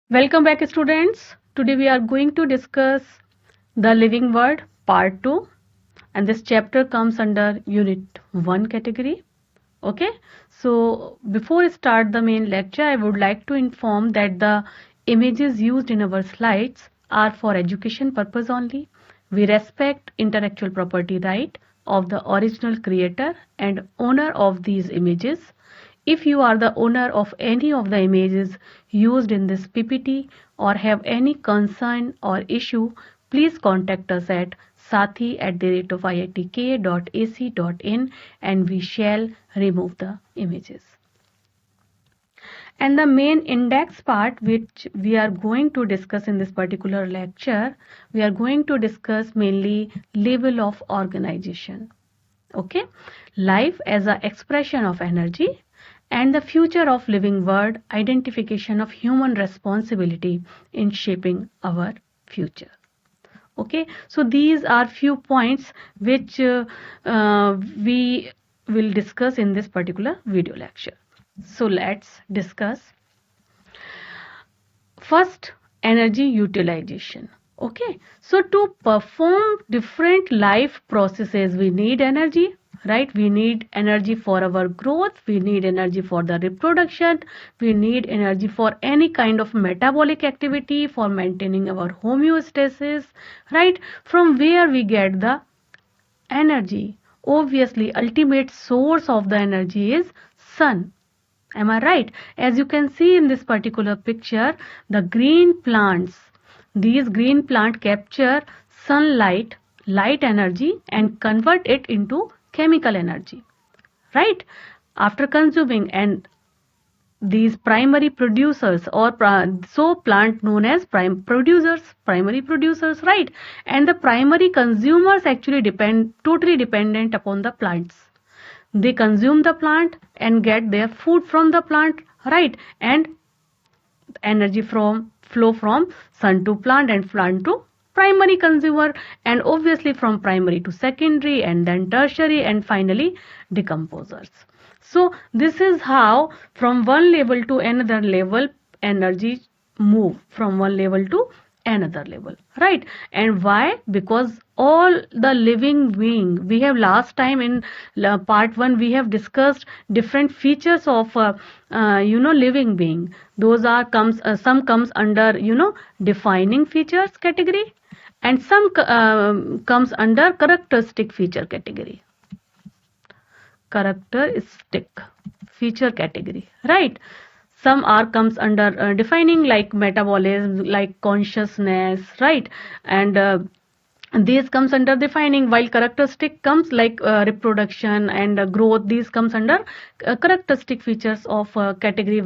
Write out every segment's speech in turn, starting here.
Welcome back, students. Today we are going to discuss the living world part 2, and this chapter comes under unit 1 category. Okay, so before I start the main lecture, I would like to inform that the images used in our slides are for education purpose only. We respect intellectual property right of the original creator and owner of these images. If you are the owner of any of the images used in this PPT or have any concern or issue, please contact us at sathee@iitk.ac.in and we shall remove the images. And the main index part which we are going to discuss in this particular lecture, we are going to discuss mainly level of organization. Okay, life as an expression of energy and the future of living world, identification of human responsibility in shaping our future. Okay, so these are few points which we will discuss in this particular video lecture. So let's discuss. First, energy utilization. Okay, so to perform different life processes we need energy, right? We need energy for our growth, we need energy for the reproduction, we need energy for any kind of metabolic activity, for maintaining our homeostasis, right? From where we get the energy? Obviously, ultimate source of the energy is sun. Am I right? As you can see in this particular picture, the green plants, these green plant capture sunlight, light energy and convert it into chemical energy, right? After consuming, and these primary producers or so plant known as primary producers, right? And the primary consumers actually totally dependent upon the plants. They consume the plant and get their food from the plant, right? And energy from flow from sun to plant and plant to primary consumer, and obviously from primary to secondary and then tertiary and finally decomposers. So this is how from one level to another level energy move from one level to another level, right? And why? Because all the living being, we have last time in part 1 we have discussed different features of living being. Those are some comes under defining features category, and some comes under characteristic feature category. Characteristic feature category, right? Some are comes under defining, like metabolism, like consciousness, right? And these comes under defining, while characteristic comes like reproduction and growth. These comes under characteristic features of category,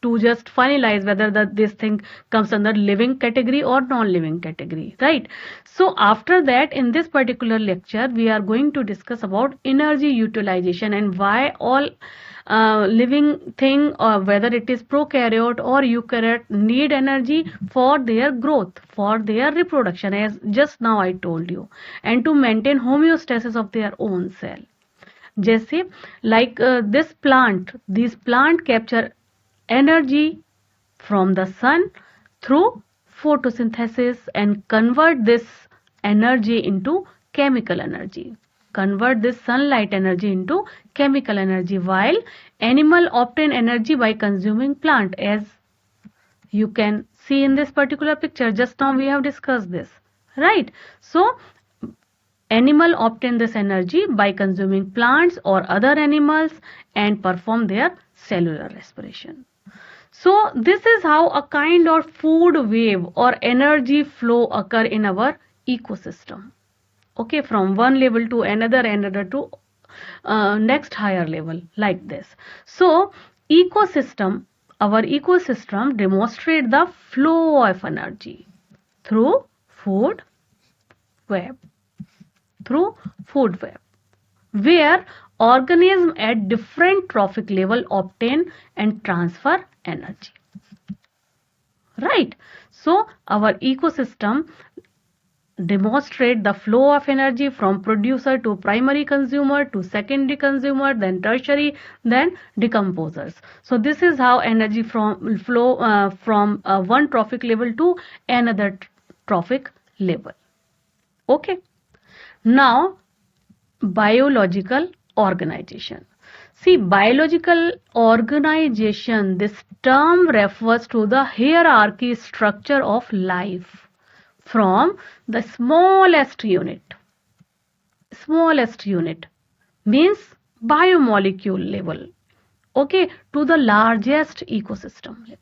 to just finalize whether this thing comes under living category or non-living category, right? So after that, in this particular lecture we are going to discuss about energy utilization and why all living thing, or whether it is prokaryote or eukaryote, need energy for their growth, for their reproduction, as just now I told you, and to maintain homeostasis of their own cell. जैसे like these plant capture energy from the sun through photosynthesis and convert this energy into chemical energy, convert this sunlight energy into chemical energy, while animal obtain energy by consuming plant, as you can see in this particular picture. Just now we have discussed this, right? So animal obtain this energy by consuming plants or other animals and perform their cellular respiration. So this is how a kind of food wave or energy flow occur in our ecosystem. Okay, from one level to another to next higher level, like this. So our ecosystem demonstrate the flow of energy through food web, where organisms at different trophic level obtain and transfer energy, right? So our ecosystem demonstrate the flow of energy from producer to primary consumer to secondary consumer, then tertiary, then decomposers. So this is how energy from flow from one trophic level to another trophic level. Okay. Now, biological organization. See, biological organization, this term refers to the hierarchy structure of life from the smallest unit means biomolecule level, okay, to the largest ecosystem level.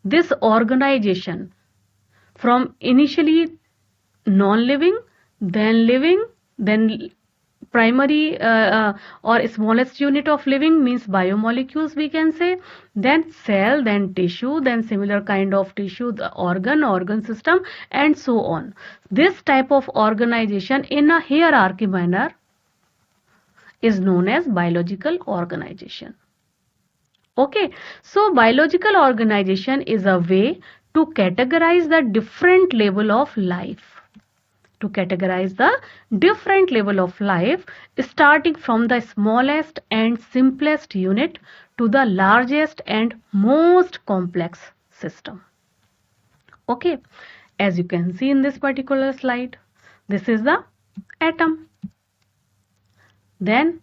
This organization from initially non-living, then primary or smallest unit of living means biomolecules, we can say, then cell, then tissue, then similar kind of tissue, the organ system, and so on. This type of organization in a hierarchy manner is known as biological organization. Okay, so biological organization is a way to categorize the different level of life. To categorize the different level of life, starting from the smallest and simplest unit to the largest and most complex system. Okay, as you can see in this particular slide, this is the atom. Then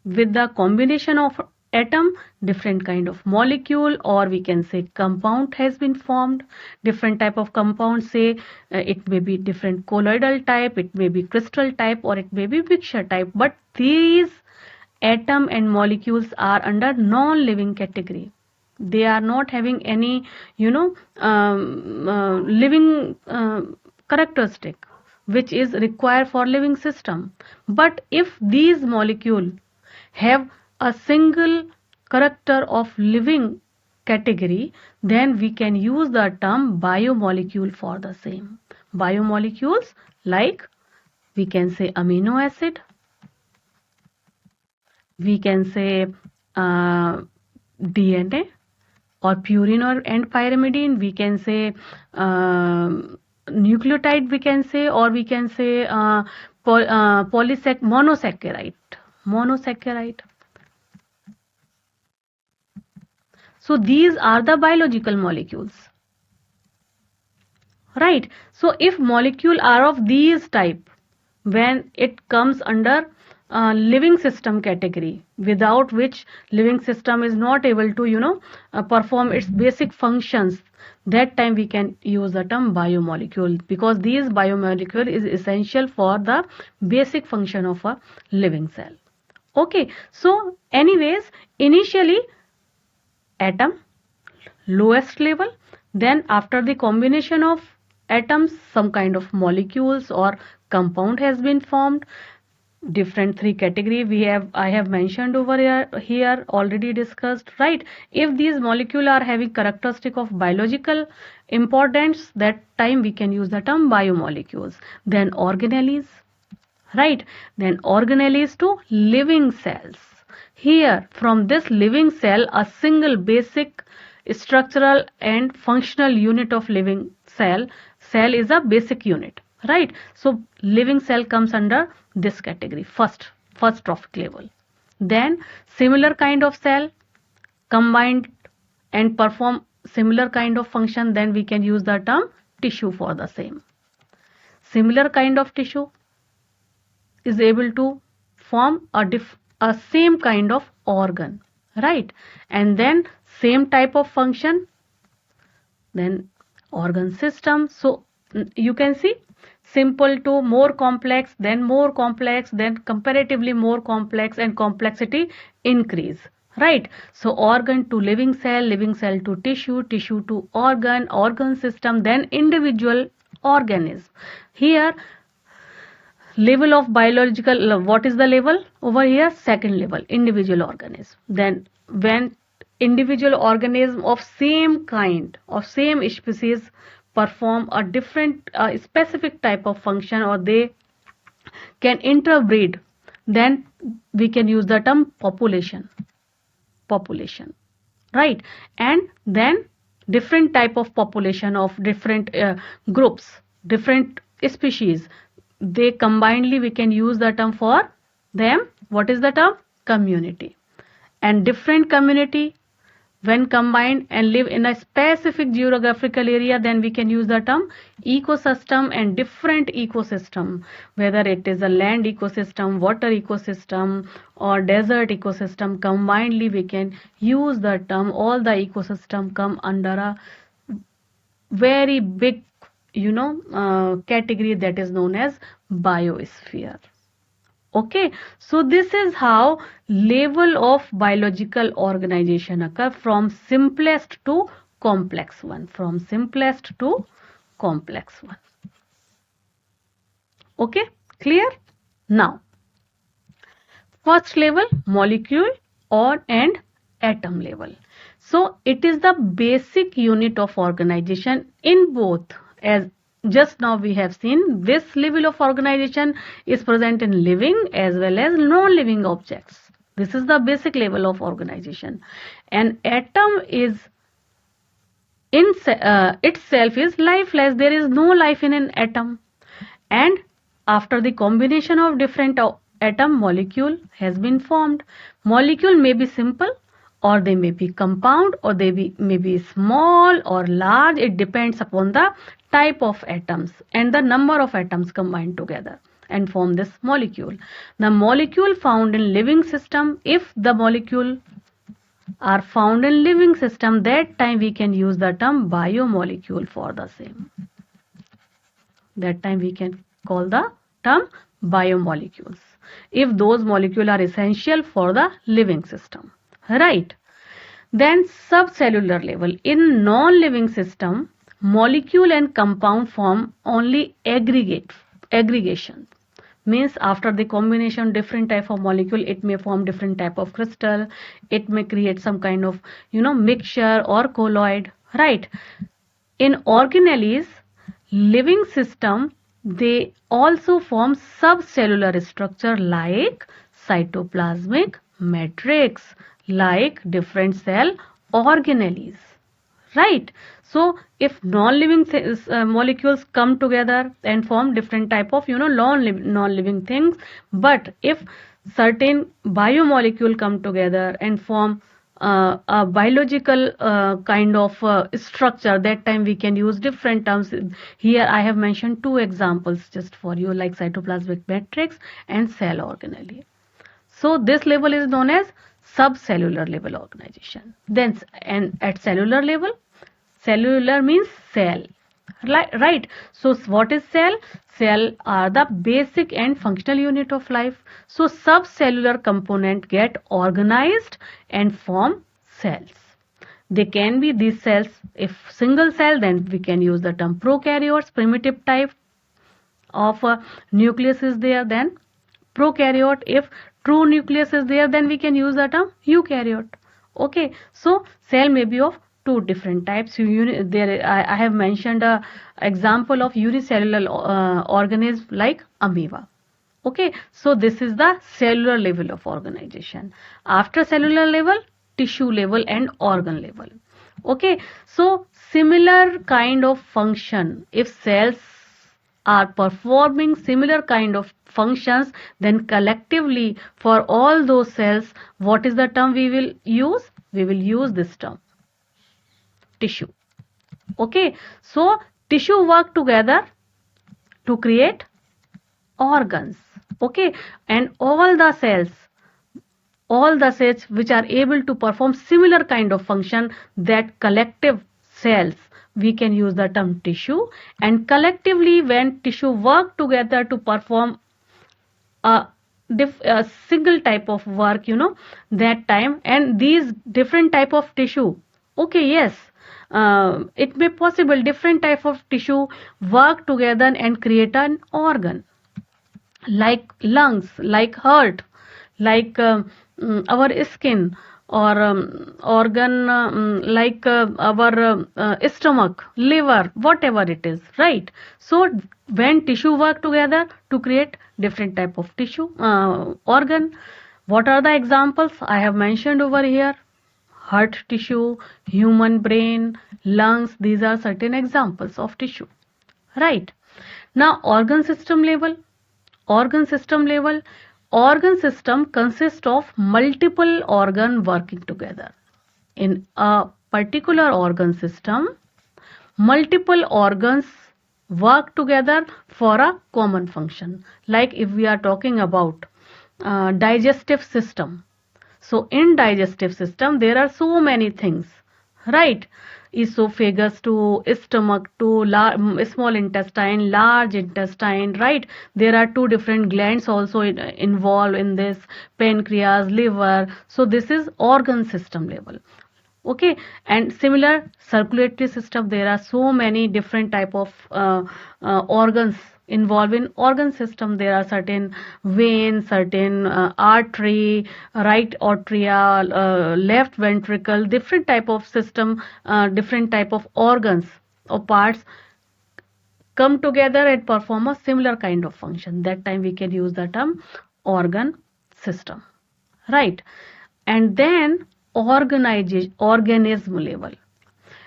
with the combination of atom, different kind of molecule, or we can say compound has been formed. Different type of compounds, say it may be different colloidal type, it may be crystal type, or it may be mixture type, but these atom and molecules are under non-living category. They are not having any living characteristic which is required for living system. But if these molecules have a single character of living category, then we can use the term biomolecule for the same. Biomolecules like we can say amino acid, we can say DNA or purine and pyrimidine, we can say nucleotide, we can say, or we can say monosaccharide. So these are the biological molecules, right? So if molecule are of these type, when it comes under living system category, without which living system is not able to perform its basic functions, that time we can use the term biomolecule, because these biomolecule is essential for the basic function of a living cell. Okay, so anyways, initially atom, lowest level, then after the combination of atoms, some kind of molecules or compound has been formed. Different three category I have mentioned over here already discussed, right? If these molecules are having characteristic of biological importance, that time we can use the term biomolecules. Then organelles, right? Then organelles to living cells. Here from this living cell, a single basic structural and functional unit of living cell is a basic unit, right? So living cell comes under this category, first trophic level. Then similar kind of cell combined and perform similar kind of function, then we can use the term tissue for the same. Similar kind of tissue is able to form a same kind of organ, right? And then same type of function, then organ system. So you can see simple to more complex, then comparatively more complex, and complexity increase, right? So organ to living cell to tissue to organ system, then individual organism. Here level of biological, what is the level over here? Second level, individual organism. Then when individual organism of same kind, of same species perform a different specific type of function, or they can interbreed, then we can use the term population, right? And then different type of population of different groups, different species, they combinedly we can use the term for them. What is the term? Community. And different community when combined and live in a specific geographical area, then we can use the term ecosystem. And different ecosystem, whether it is a land ecosystem, water ecosystem, or desert ecosystem, combinedly we can use the term. All the ecosystem come under a very big category that is known as biosphere. Okay, so this is how level of biological organization occur from simplest to complex one. From simplest to complex one. Okay, clear? Now, first level, molecule or and atom level. So it is the basic unit of organization in both. As just now we have seen, this level of organization is present in living as well as non-living objects. This is the basic level of organization. An atom is in itself is lifeless. There is no life in an atom. And after the combination of different atom, molecule has been formed. Molecule may be simple, or they may be compound, or they may be small or large. It depends upon the type of atoms and the number of atoms combined together and form this molecule. The molecule found in living system, if the molecule are found in living system, that time we can use the term biomolecule for the same. That time we can call the term biomolecules, if those molecules are essential for the living system. Right. Then subcellular level. In non-living system, molecule and compound form only aggregation. Means after the combination different type of molecule, it may form different type of crystal. It may create some kind of mixture or colloid. Right. In organelles, living system, they also form subcellular structure like cytoplasmic matrix, like different cell organelles. Right. So if non-living molecules come together and form different type of non-living things, but if certain biomolecule come together and form a biological kind of structure, that time we can use different terms. Here I have mentioned two examples just for you, like cytoplasmic matrix and cell organelle. So this level is known as subcellular level organization. Then and at cellular level, cellular means cell. Right. So what is cell? Cell are the basic and functional unit of life. So subcellular component get organized and form cells. They can be these cells. If single cell, then we can use the term prokaryotes, primitive type of nucleus is there, then prokaryote. If true nucleus is there, then we can use the term eukaryote. Okay, so cell may be of two different types. There I have mentioned a example of unicellular organism like amoeba. Okay, so this is the cellular level of organization. After cellular level, tissue level and organ level. Okay, so similar kind of function, if cells are performing similar kind of functions, then collectively for all those cells, what is the term we will use? We will use this term, tissue. Okay, so tissue work together to create organs. Okay, and all the cells which are able to perform similar kind of function, that collective cells, we can use the term tissue. And collectively when tissue work together to perform a single type of work, that time, and these different type of tissue, okay, yes, it may possible different type of tissue work together and create an organ, like lungs, like heart, like our skin, or organ like our stomach, liver, whatever it is. Right. So when tissue work together to create different type of tissue organ, what are the examples I have mentioned over here? Heart tissue, human brain, lungs, these are certain examples of tissue. Right. Now organ system level. Organ system level. Organ system consists of multiple organ working together. In a particular organ system, multiple organs work together for a common function. Like if we are talking about digestive system, so in digestive system there are so many things, right? Esophagus to stomach to small intestine, large intestine, right? There are two different glands also involved in this, pancreas, liver. So this is organ system level. Okay, and similar circulatory system, there are so many different type of organs involved in organ system. There are certain veins, certain artery, right atria, left ventricle, different type of system, different type of organs or parts come together and perform a similar kind of function. That time we can use the term organ system, right? And then organism level.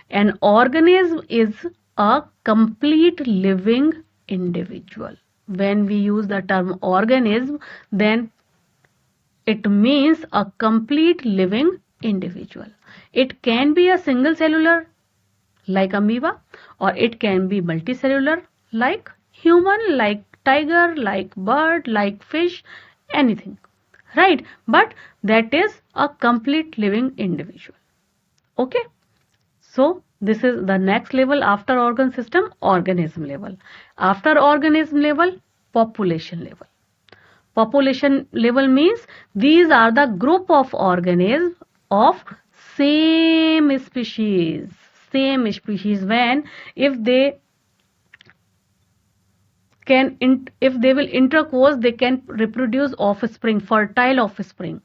An organism is a complete living individual. When we use the term organism, then it means a complete living individual. It can be a single cellular like amoeba, or it can be multicellular like human, like tiger, like bird, like fish, anything, right? But that is a complete living individual. Okay, so this is the next level after organ system, organism level. After organism level, population level. Population level means these are the group of organisms of same species. Same species, when if they will intercourse, they can reproduce offspring, fertile offspring.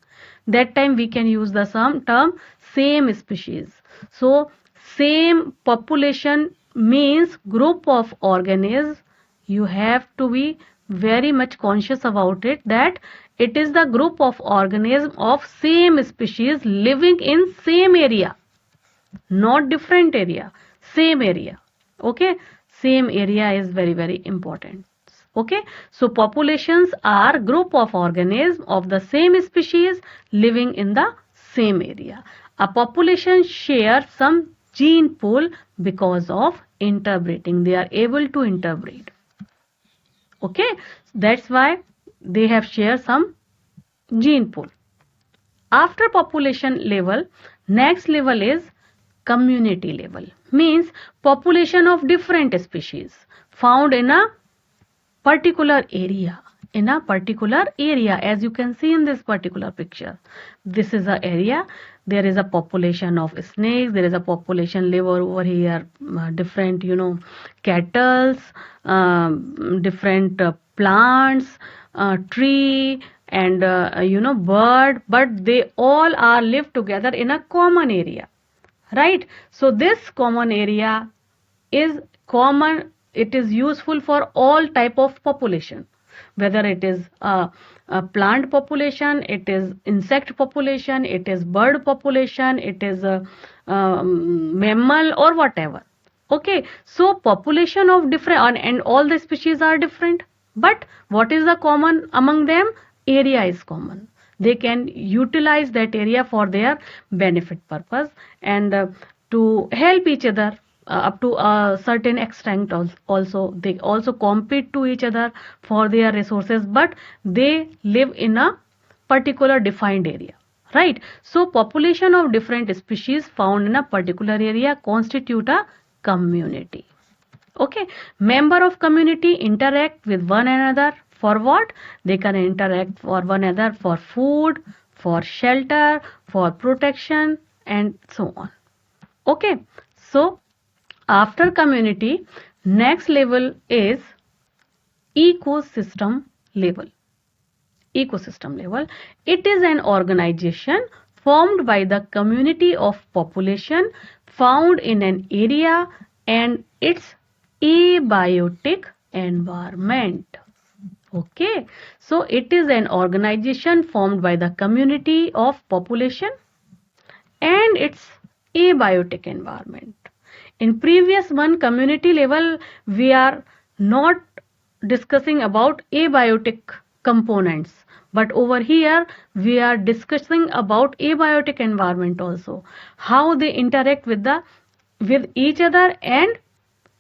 That time we can use the term same species. So same population means group of organisms. You have to be very much conscious about it, that it is the group of organisms of same species living in same area, not different area, same area. Okay, same area is very, very important. Okay, so populations are group of organisms of the same species living in the same area. A population shares some gene pool because of interbreeding. They are able to interbreed. Okay, that's why they have shared some gene pool. After population level, next level is community level. Means population of different species found in a particular area. In a particular area, as you can see in this particular picture, this is an area. There is a population of snakes, there is a population live over here, different cattle, different plants, tree, and bird, but they all are live together in a common area, right? So this common area is common. It is useful for all type of population, whether it is a plant population, it is insect population, it is bird population, it is a mammal or whatever. Okay, so population of different, and all the species are different, but what is the common among them? Area is common. They can utilize that area for their benefit purpose, and to help each other up to a certain extent. Also they also compete to each other for their resources, but they live in a particular defined area, right? So population of different species found in a particular area constitute a community. Okay, member of community interact with one another for what? They can interact for one another for food, for shelter, for protection, and so on. Okay, so after community, next level is ecosystem level. Ecosystem level. It is an organization formed by the community of population found in an area and its abiotic environment. Okay, so it is an organization formed by the community of population and its abiotic environment. In previous one, community level, we are not discussing about abiotic components, but over here we are discussing about abiotic environment also, how they interact with each other and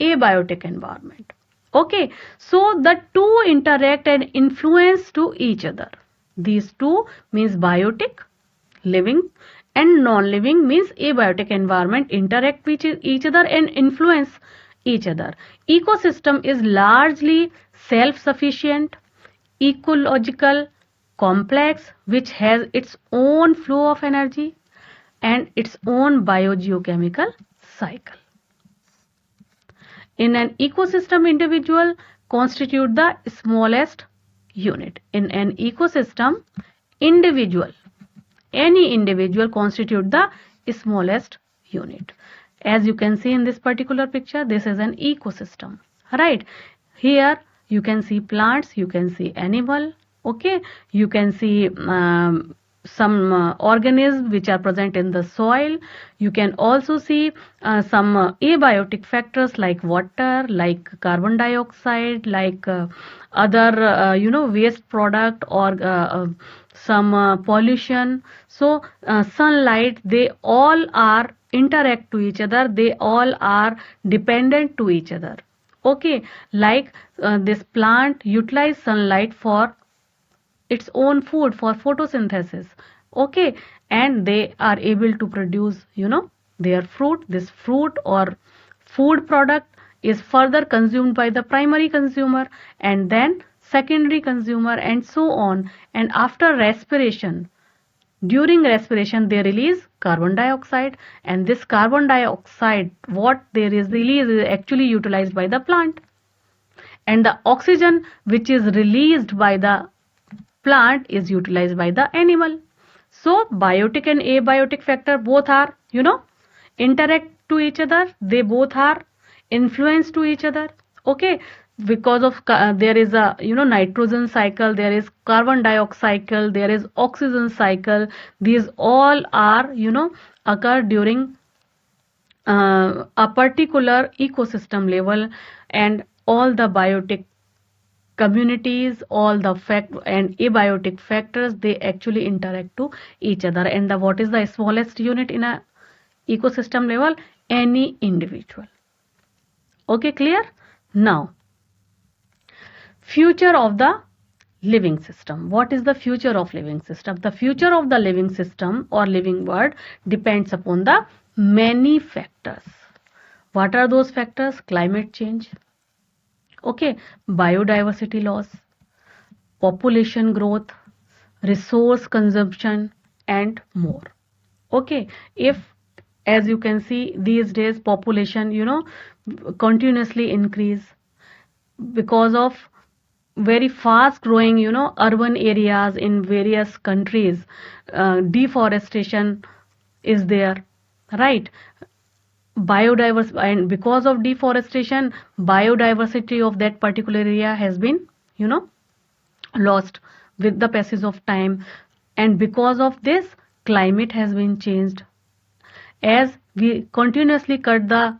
abiotic environment. Okay, so the two interact and influence to each other. These two means biotic, living, and non-living means abiotic environment interact with each other and influence each other. Ecosystem is largely self-sufficient, ecological, complex, which has its own flow of energy and its own biogeochemical cycle. In an ecosystem, individual constitute the smallest unit. In an ecosystem, individual, any individual constitute the smallest unit. As you can see in this particular picture, this is an ecosystem, right? Here you can see plants, you can see animal, okay, you can see some organisms which are present in the soil. You can also see some abiotic factors like water, like carbon dioxide, like other waste product, or some pollution. So sunlight, they all are interact to each other, they all are dependent to each other. Okay, like this plant utilize sunlight for its own food, for photosynthesis. Okay, and they are able to produce their fruit. This fruit or food product is further consumed by the primary consumer and then secondary consumer, and so on. And after respiration, during respiration, they release carbon dioxide, and this carbon dioxide, what they release, is actually utilized by the plant, and the oxygen which is released by the plant is utilized by the animal. So biotic and abiotic factor both are interact to each other, they both are influence to each other. Okay, because of there is a nitrogen cycle, there is carbon dioxide cycle, there is oxygen cycle. These all are occur during a particular ecosystem level, and all the biotic communities, all the fact and abiotic factors, they actually interact to each other. And what is the smallest unit in a ecosystem level? Any individual. Okay, clear? Now, future of the living system. What is the future of living system? The future of the living system or living world depends upon the many factors. What are those factors? Climate change, okay, biodiversity loss, population growth, resource consumption, and more. Okay, if, as you can see, these days population continuously increase because of very fast growing urban areas in various countries. Deforestation is there, right? Biodiversity, and because of deforestation, biodiversity of that particular area has been lost with the passage of time. And because of this, climate has been changed. As we continuously cut the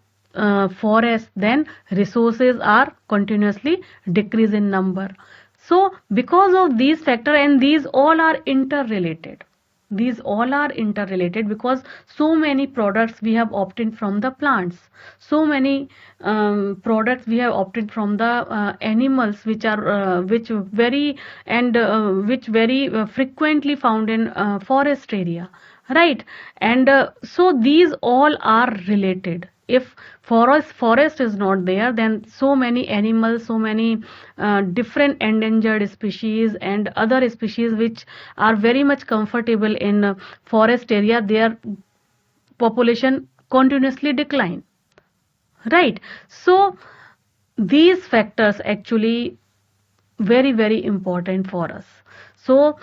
forest, then resources are continuously decrease in number. So because of these factors, and these all are interrelated, because so many products we have obtained from the plants, so many products we have obtained from the animals, which are which very frequently found in forest area, right? And so these all are related. If forest is not there, then so many animals, so many different endangered species and other species which are very much comfortable in forest area, their population continuously decline, right? So these factors actually very important for us. So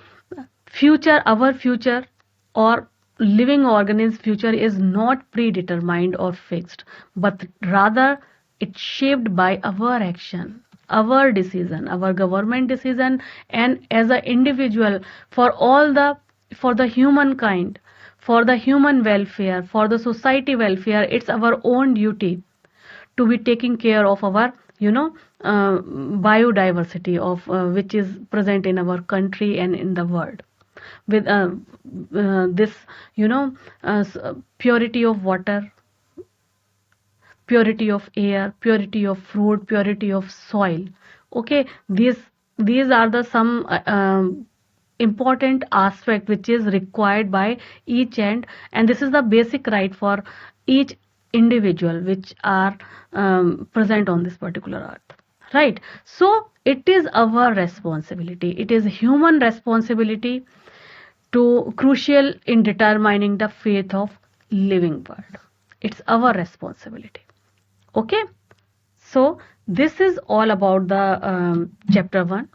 our future or living organism future is not predetermined or fixed, but rather it's shaped by our action, our decision, our government decision, and as an individual, for the humankind, for the human welfare, for the society welfare, it's our own duty to be taking care of our biodiversity of which is present in our country and in the world, with this purity of water, purity of air, purity of fruit, purity of soil. Okay, these are the some important aspect which is required by each, and this is the basic right for each individual which are present on this particular earth, right? So it is our responsibility, it is human responsibility to crucial in determining the fate of living world. It's our responsibility. Okay, so this is all about the chapter 1.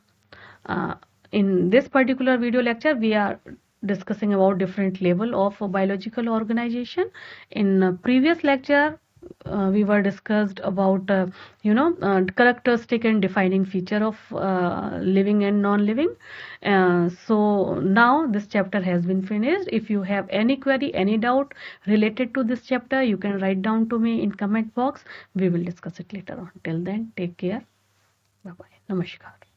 In this particular video lecture we are discussing about different level of biological organization. In previous lecture we were discussed about characteristic and defining feature of living and non-living. So now this chapter has been finished. If you have any query, any doubt related to this chapter, you can write down to me in comment box. We will discuss it later on. Till then, take care. Bye bye. Namaskar.